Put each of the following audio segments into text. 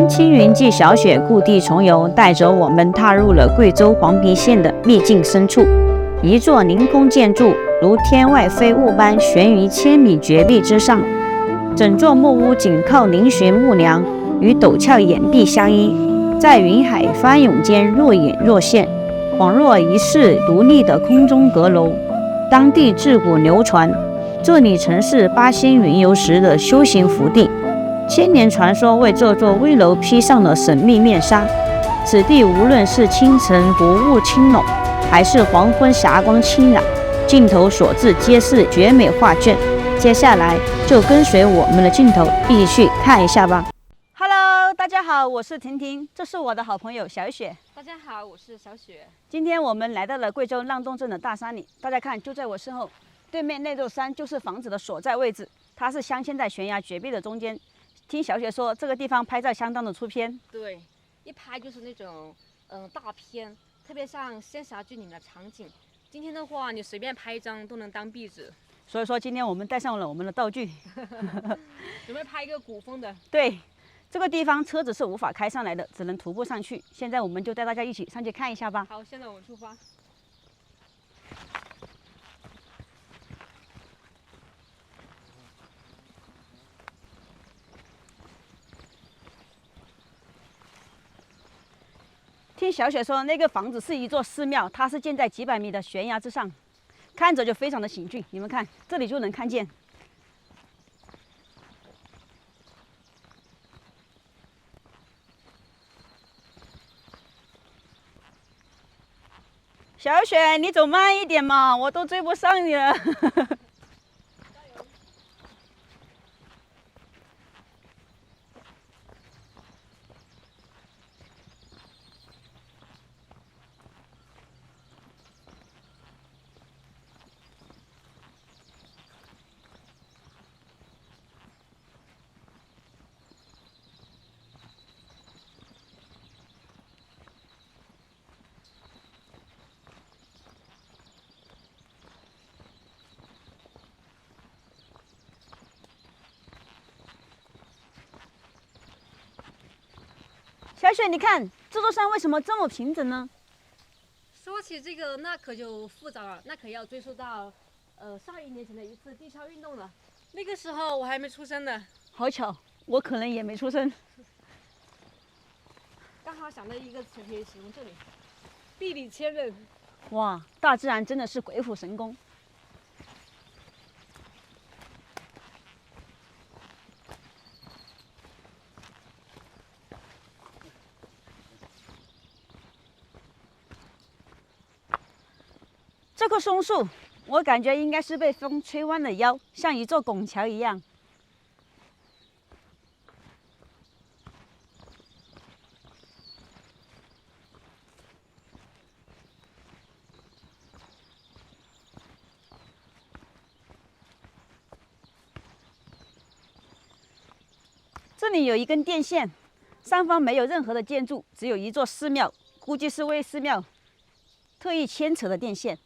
天，青云记小雪故地重游，带着我们踏入了贵州黄陂县的秘境深处。一座凌空建筑如天外飞物般悬于千米绝壁之上，整座木屋紧靠嶙峋木梁，与陡峭岩壁相依，在云海翻涌间若隐若现，恍若一室独立的空中阁楼。当地自古流传，这里曾是八仙云游时的修行福地。千年传说为这座危楼披上了神秘面纱。此地无论是清晨薄雾轻笼，还是黄昏霞光侵染，镜头所至皆是绝美画卷。接下来就跟随我们的镜头一起去看一下吧。Hello， 大家好，我是婷婷，这是我的好朋友小雪。大家好，我是小雪。今天我们来到了贵州浪洞镇的大山里，大家看，就在我身后，对面那座山就是房子的所在位置，它是镶嵌在悬崖绝壁的中间。听小雪说，这个地方拍照相当的出片。对，一拍就是那种大片，特别像仙侠剧里面的场景。今天的话，你随便拍一张都能当壁纸。所以说，今天我们带上了我们的道具，准备拍一个古风的。对，这个地方车子是无法开上来的，只能徒步上去。现在我们就带大家一起上去看一下吧。好，现在我们出发。听小雪说，那个房子是一座寺庙，它是建在几百米的悬崖之上，看着就非常的险峻。你们看，这里就能看见。小雪，你走慢一点嘛，我都追不上你了。小雪，你看这座山为什么这么平整呢？说起这个，那可就复杂了，那可要追溯到上1年前的一次地壳运动了。那个时候我还没出生呢。好巧，我可能也没出生。刚好想到一个词可以形容这里，地理千仞。哇，大自然真的是鬼斧神工。这棵松树，我感觉应该是被风吹弯了腰，像一座拱桥一样。这里有一根电线，上方没有任何的建筑，只有一座寺庙，估计是为寺庙特意牵扯的电线。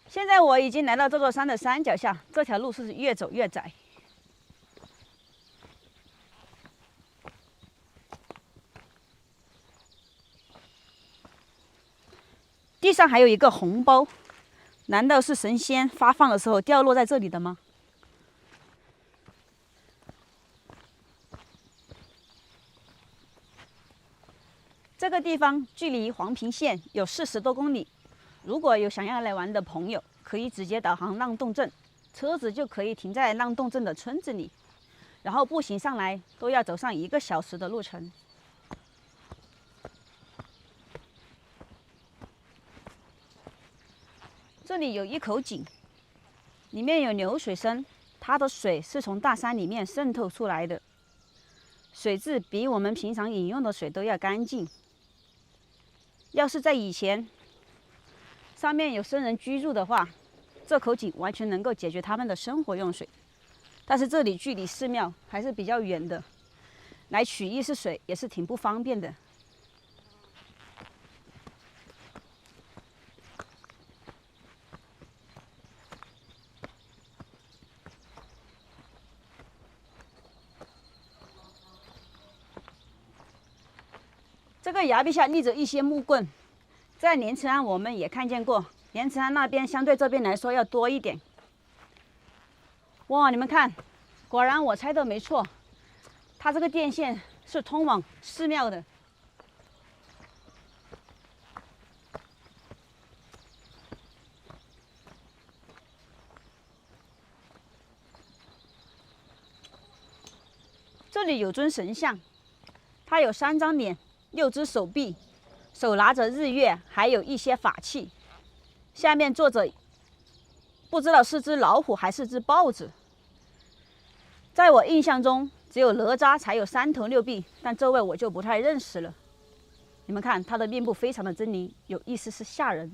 现在我已经来到这座山的山脚下，这条路是越走越窄。地上还有一个红包，难道是神仙发放的时候掉落在这里的吗？这个地方距离黄陂县有40多公里。如果有想要来玩的朋友，可以直接导航浪洞镇，车子就可以停在浪洞镇的村子里，然后步行上来都要走上1个小时的路程。这里有一口井，里面有流水声，它的水是从大山里面渗透出来的，水质比我们平常饮用的水都要干净。要是在以前，上面有僧人居住的话，这口井完全能够解决他们的生活用水。但是这里距离寺庙还是比较远的，来取一次水也是挺不方便的。这个崖壁下立着一些木棍，在莲池庵我们也看见过，莲池庵那边相对这边来说要多一点。哇，你们看，果然我猜的没错，它这个电线是通往寺庙的。这里有尊神像，它有3张脸，6只手臂，手拿着日月，还有一些法器。下面坐着，不知道是只老虎还是只豹子。在我印象中，只有哪吒才有3头6臂，但这位我就不太认识了。你们看，他的面部非常的狰狞，有一丝丝吓人。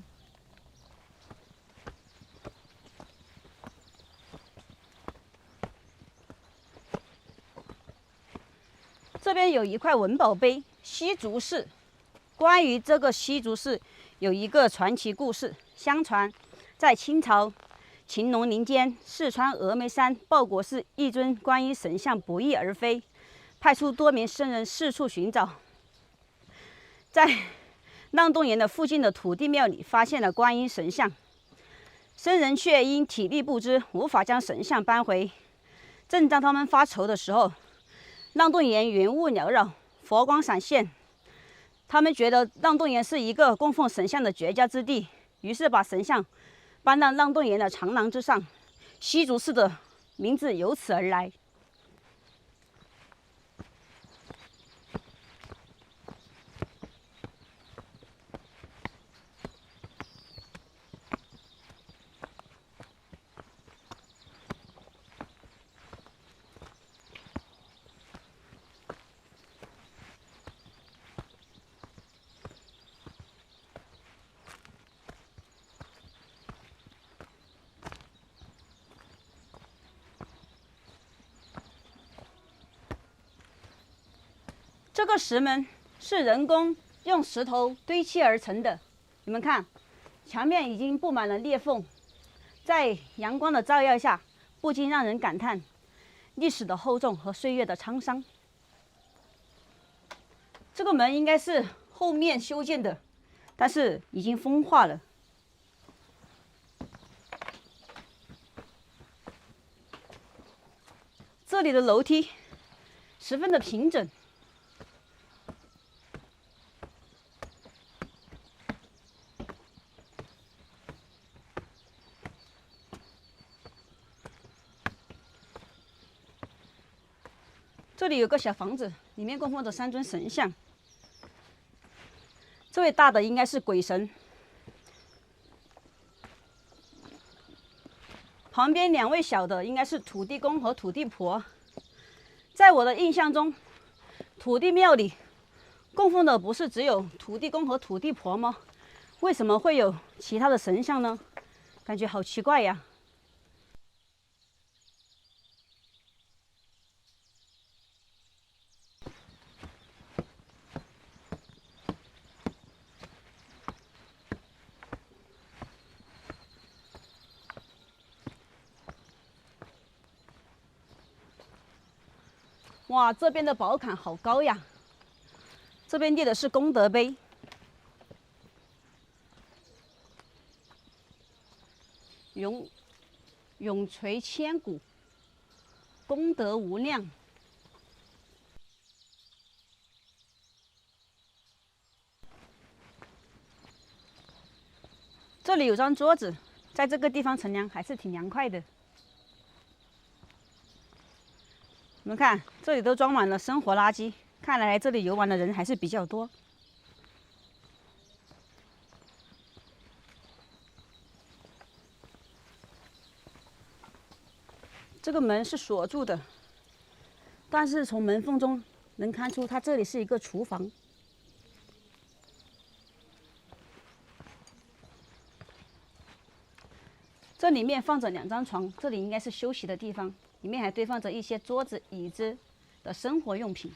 这边有一块文保碑，西竹寺。关于这个西竹寺，有一个传奇故事。相传，在清朝乾隆年间，四川峨眉山报国寺一尊观音神像不翼而飞，派出多名僧人四处寻找，在浪洞岩的附近的土地庙里发现了观音神像，僧人却因体力不支，无法将神像搬回。正当他们发愁的时候，浪洞岩云雾缭绕，佛光闪现，他们觉得浪洞岩是一个供奉神像的绝佳之地，于是把神像搬到浪洞岩的长廊之上，西竹寺的名字由此而来。这个石门是人工用石头堆砌而成的，你们看，墙面已经布满了裂缝，在阳光的照耀下，不禁让人感叹历史的厚重和岁月的沧桑。这个门应该是后面修建的，但是已经风化了。这里的楼梯十分的平整。这里有个小房子，里面供奉着3尊神像。这位大的应该是鬼神，旁边2位小的应该是土地公和土地婆。在我的印象中，土地庙里供奉的不是只有土地公和土地婆吗？为什么会有其他的神像呢？感觉好奇怪呀。哇，这边的宝坎好高呀！这边立的是功德碑，永垂千古，功德无量。这里有张桌子，在这个地方乘凉还是挺凉快的。你们看，这里都装满了生活垃圾，看来这里游玩的人还是比较多。这个门是锁住的，但是从门缝中能看出，它这里是一个厨房。这里面放着2张床，这里应该是休息的地方，里面还堆放着一些桌子、椅子的生活用品。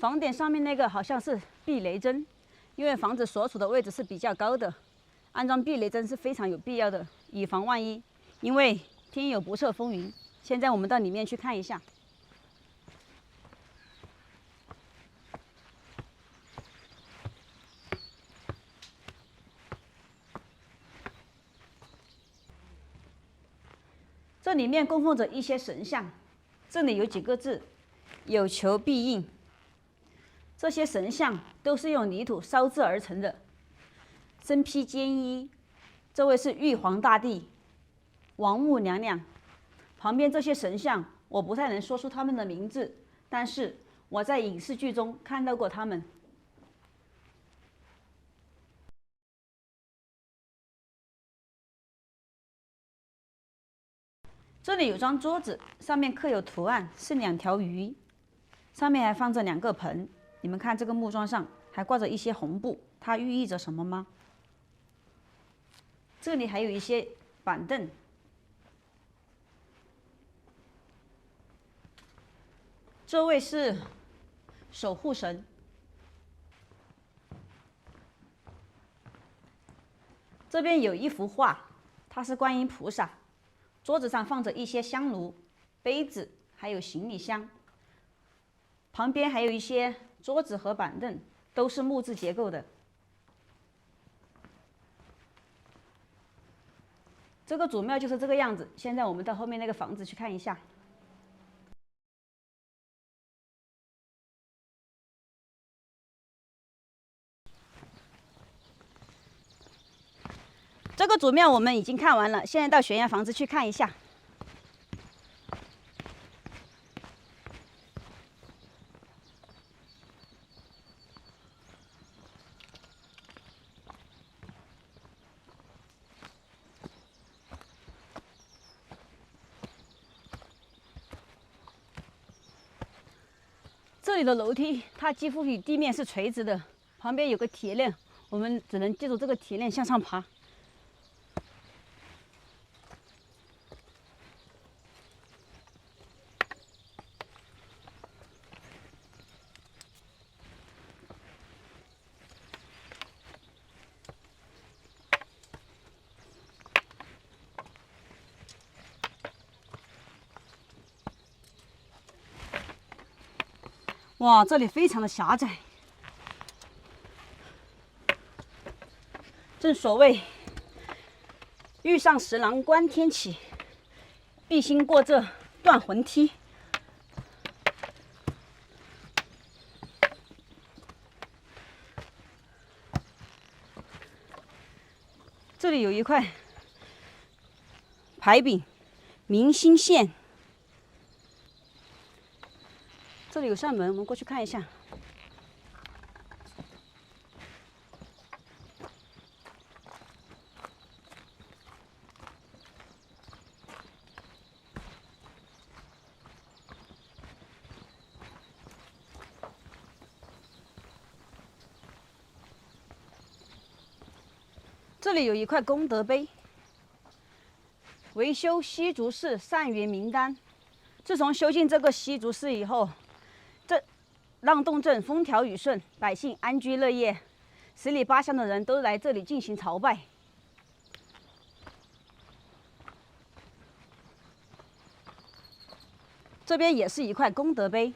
房顶上面那个好像是避雷针，因为房子所处的位置是比较高的，安装避雷针是非常有必要的，以防万一。因为天有不测风云，现在我们到里面去看一下。这里面供奉着一些神像，这里有几个字“有求必应”。这些神像都是用泥土烧制而成的，身披坚衣。这位是玉皇大帝、王母娘娘。旁边这些神像，我不太能说出他们的名字，但是我在影视剧中看到过他们。这里有张桌子，上面刻有图案，是2条鱼，上面还放着2个盆。你们看这个木桩上还挂着一些红布，它寓意着什么吗？这里还有一些板凳。这位是守护神。这边有一幅画，它是观音菩萨。桌子上放着一些香炉、杯子，还有行李箱。旁边还有一些桌子和板凳，都是木质结构的。这个祖庙就是这个样子。现在我们到后面那个房子去看一下。这个祖庙我们已经看完了，现在到悬崖房子去看一下。这里的楼梯，它几乎与地面是垂直的，旁边有个铁链，我们只能借助这个铁链向上爬。哇，这里非常的狭窄。正所谓“欲上石廊观天起，必先过这断魂梯”。这里有一块牌匾，明兴县。这里有扇门，我们过去看一下。这里有一块功德碑，维修西竹寺善缘名单。自从修进这个西竹寺以后，让洞镇风调雨顺，百姓安居乐业，十里八乡的人都来这里进行朝拜。这边也是一块功德碑，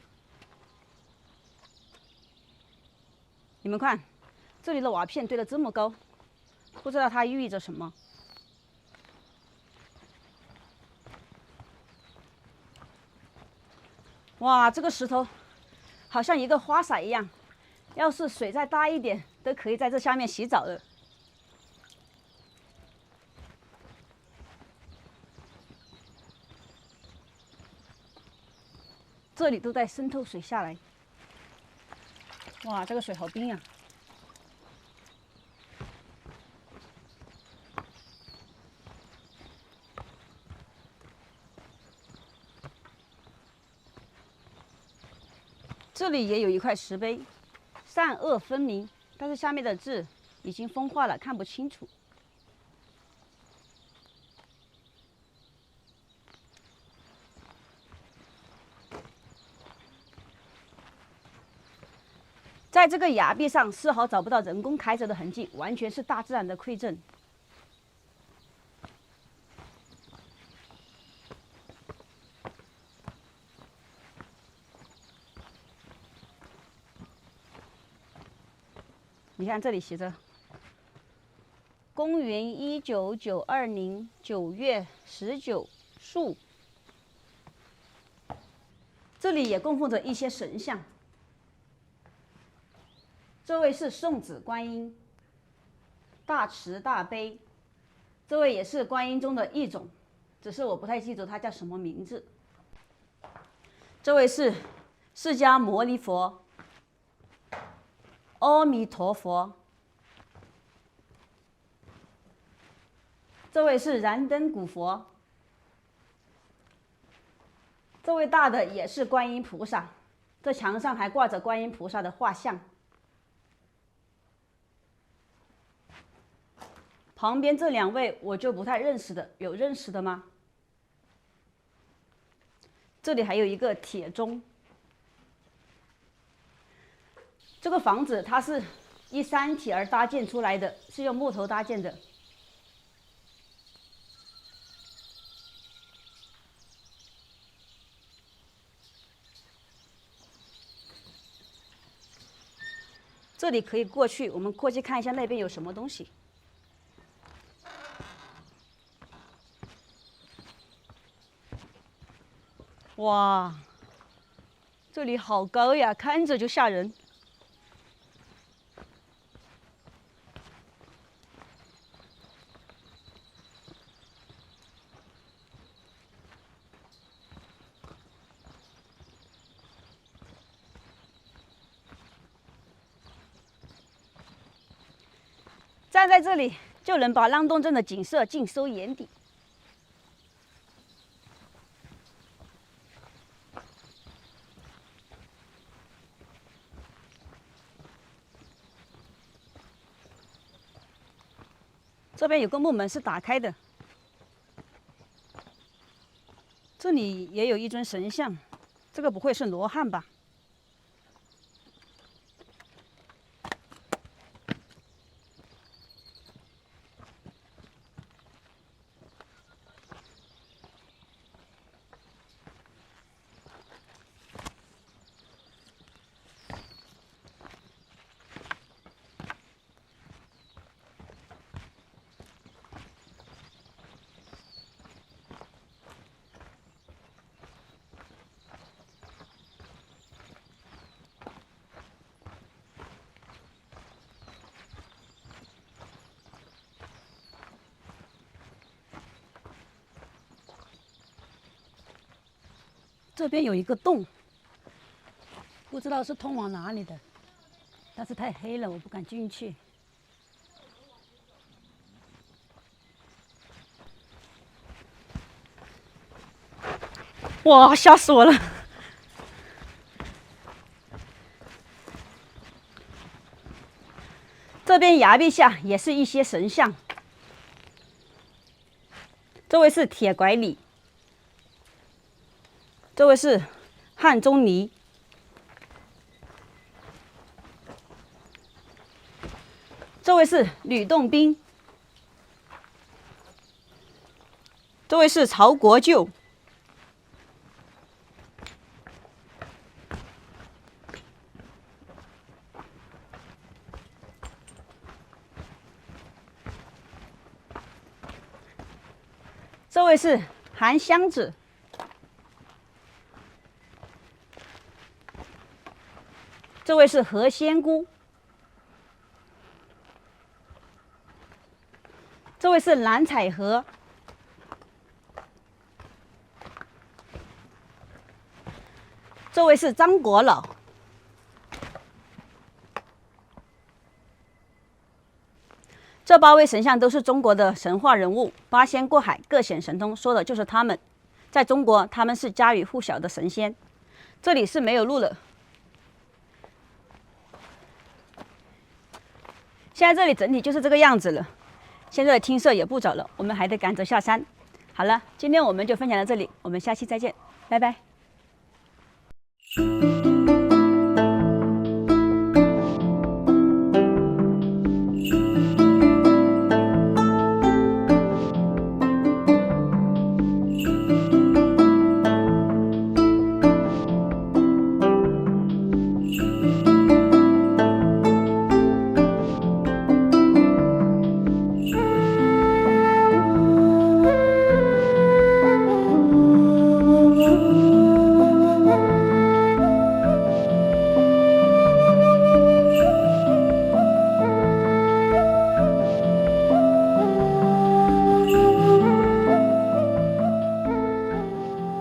你们看，这里的瓦片堆得这么高，不知道它寓意着什么。哇，这个石头好像一个花洒一样，要是水再大一点，都可以在这下面洗澡了。这里都在渗透水下来。哇，这个水好冰呀！这里也有一块石碑，善恶分明，但是下面的字已经风化了，看不清楚。在这个崖壁上丝毫找不到人工开凿的痕迹，完全是大自然的馈赠。你看这里写着“公元19920年9月19戌”，这里也供奉着一些神像。这位是送子观音，大慈大悲。这位也是观音中的一种，只是我不太记住它叫什么名字。这位是释迦牟尼佛，阿弥陀佛。这位是燃灯古佛。这位大的也是观音菩萨，这墙上还挂着观音菩萨的画像。旁边这2位我就不太认识的，有认识的吗？这里还有一个铁钟。这个房子它是依山体而搭建出来的，是用木头搭建的。这里可以过去，我们过去看一下那边有什么东西。哇，这里好高呀，看着就吓人。站在这里就能把浪洞镇的景色尽收眼底。这边有个木门是打开的，这里也有一尊神像，这个不会是罗汉吧？这边有一个洞，不知道是通往哪里的，但是太黑了，我不敢进去。哇，吓死我了！这边崖壁下也是一些神像，这位是铁拐李。这位是汉钟离，这位是吕洞宾，这位是曹国舅，这位是韩湘子。这位是何仙姑，这位是蓝采和，这位是张国老，这8位神像都是中国的神话人物，八仙过海，各显神通，说的就是他们。在中国，他们是家喻户晓的神仙。这里是没有路了。现在这里整体就是这个样子了。现在的听社也不早了，我们还得赶着下山。好了，今天我们就分享到这里，我们下期再见，拜拜。